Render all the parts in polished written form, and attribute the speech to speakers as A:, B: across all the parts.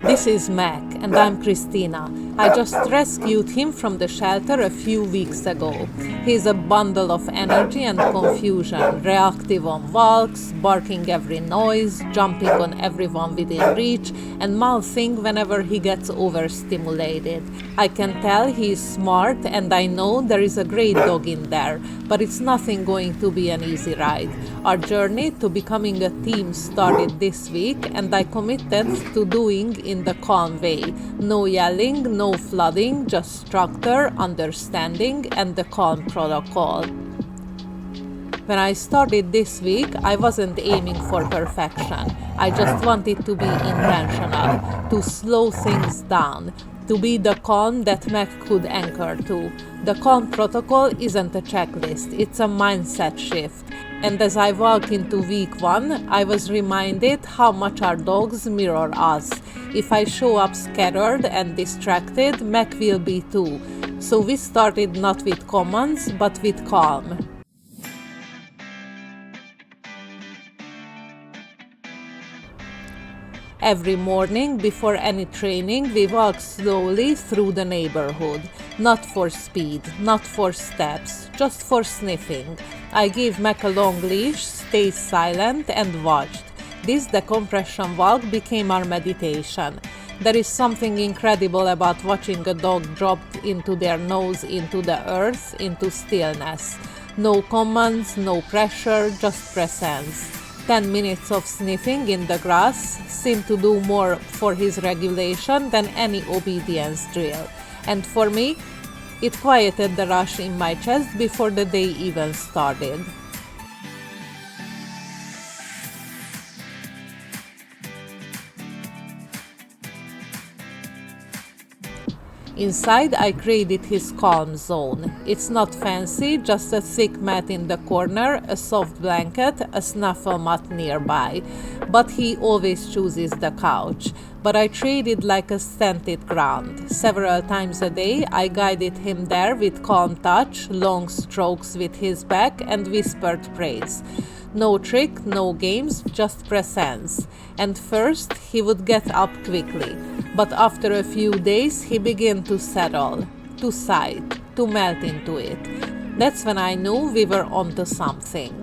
A: This is Mack, and I'm Christina. I just rescued him from the shelter a few weeks ago. He's a bundle of energy and confusion, reactive on walks, barking every noise, jumping on everyone within reach, and mouthing whenever he gets overstimulated. I can tell he's smart, and I know there is a great dog in there, but it's nothing going to be an easy ride. Our journey to becoming a team started this week, and I committed to doing in the calm way. No yelling, no flooding, just structure, understanding, and the calm protocol. When I started this week, I wasn't aiming for perfection. I just wanted to be intentional, to slow things down, to be the calm that Mack could anchor to. The calm protocol isn't a checklist, it's a mindset shift. And as I walked into week 1, I was reminded how much our dogs mirror us. If I show up scattered and distracted, Mack will be too. So we started not with commands, but with calm. Every morning before any training, we walk slowly through the neighborhood. Not for speed, not for steps, just for sniffing. I gave Mack a long leash, stayed silent and watched. This decompression walk became our meditation. There is something incredible about watching a dog drop into their nose into the earth, into stillness. No commands, no pressure, just presence. 10 minutes of sniffing in the grass seemed to do more for his regulation than any obedience drill. And for me, it quieted the rush in my chest before the day even started. Inside, I created his calm zone. It's not fancy, just a thick mat in the corner, a soft blanket, a snuffle mat nearby. But he always chooses the couch. But I treat it like a scented ground. Several times a day, I guided him there with calm touch, long strokes with his back, and whispered praise. No trick, no games, just presence. And first, he would get up quickly. But after a few days, he began to settle, to sigh, to melt into it. That's when I knew we were onto something.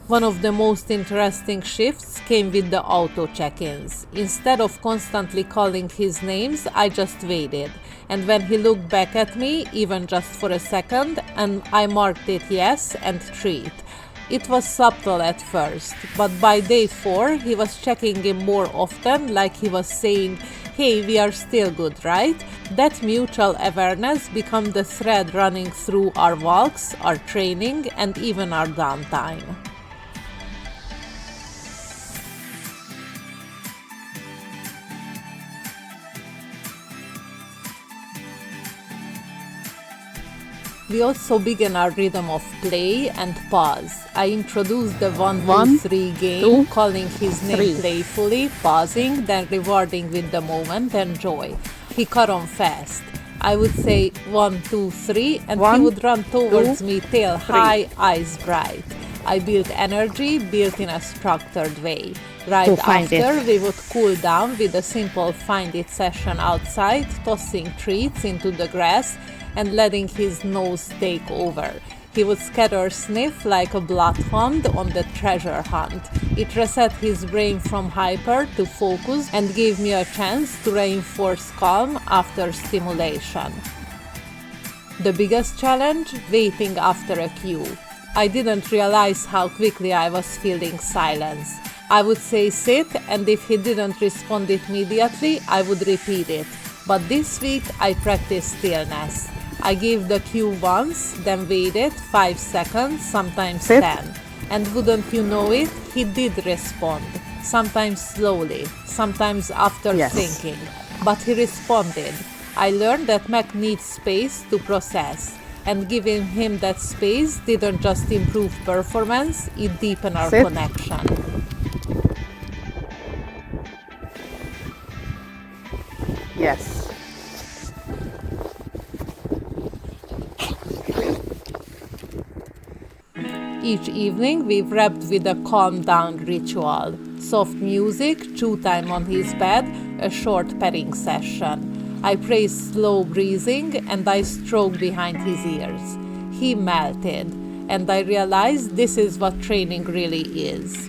A: One of the most interesting shifts came with the auto check-ins. Instead of constantly calling his names, I just waited. And when he looked back at me, even just for a second, and I marked it yes and treat. It was subtle at first, but by day 4, he was checking in more often, like he was saying, "Hey, we are still good, right?" That mutual awareness became the thread running through our walks, our training, and even our downtime. We also began our rhythm of play and pause. I introduced the 1-2-3 game, calling his name playfully, pausing, then rewarding with the moment and joy. He caught on fast. I would say 1, 2, 3, and he would run towards me, tail high, eyes bright. I built energy, built in a structured way. Right after, we would cool down with a simple find it session outside, tossing treats into the grass and letting his nose take over. He would scatter sniff like a bloodhound on the treasure hunt. It reset his brain from hyper to focus and gave me a chance to reinforce calm after stimulation. The biggest challenge? Waiting after a cue. I didn't realize how quickly I was feeling silence. I would say sit, and if he didn't respond immediately, I would repeat it. But this week I practiced stillness. I gave the cue once, then waited 5 seconds, sometimes 10. And wouldn't you know it, he did respond. Sometimes slowly, sometimes after thinking. But he responded. I learned that Mack needs space to process. And giving him that space didn't just improve performance, it deepened our connection.
B: Yes.
A: Each evening we wrapped with a calm down ritual. Soft music, chew time on his bed, a short petting session. I praised slow breathing and I stroked behind his ears. He melted, and I realized this is what training really is.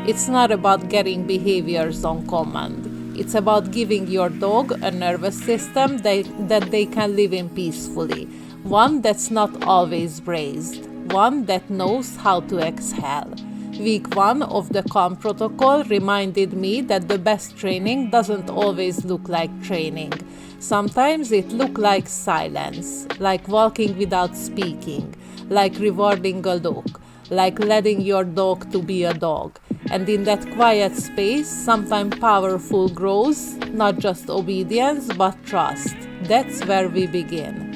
A: It's not about getting behaviors on command. It's about giving your dog a nervous system that they can live in peacefully. One that's not always braced. One that knows how to exhale. Week 1 of the Calm Protocol reminded me that the best training doesn't always look like training. Sometimes it looks like silence, like walking without speaking, like rewarding a look, like letting your dog to be a dog. And in that quiet space, sometimes powerful grows, not just obedience, but trust. That's where we begin.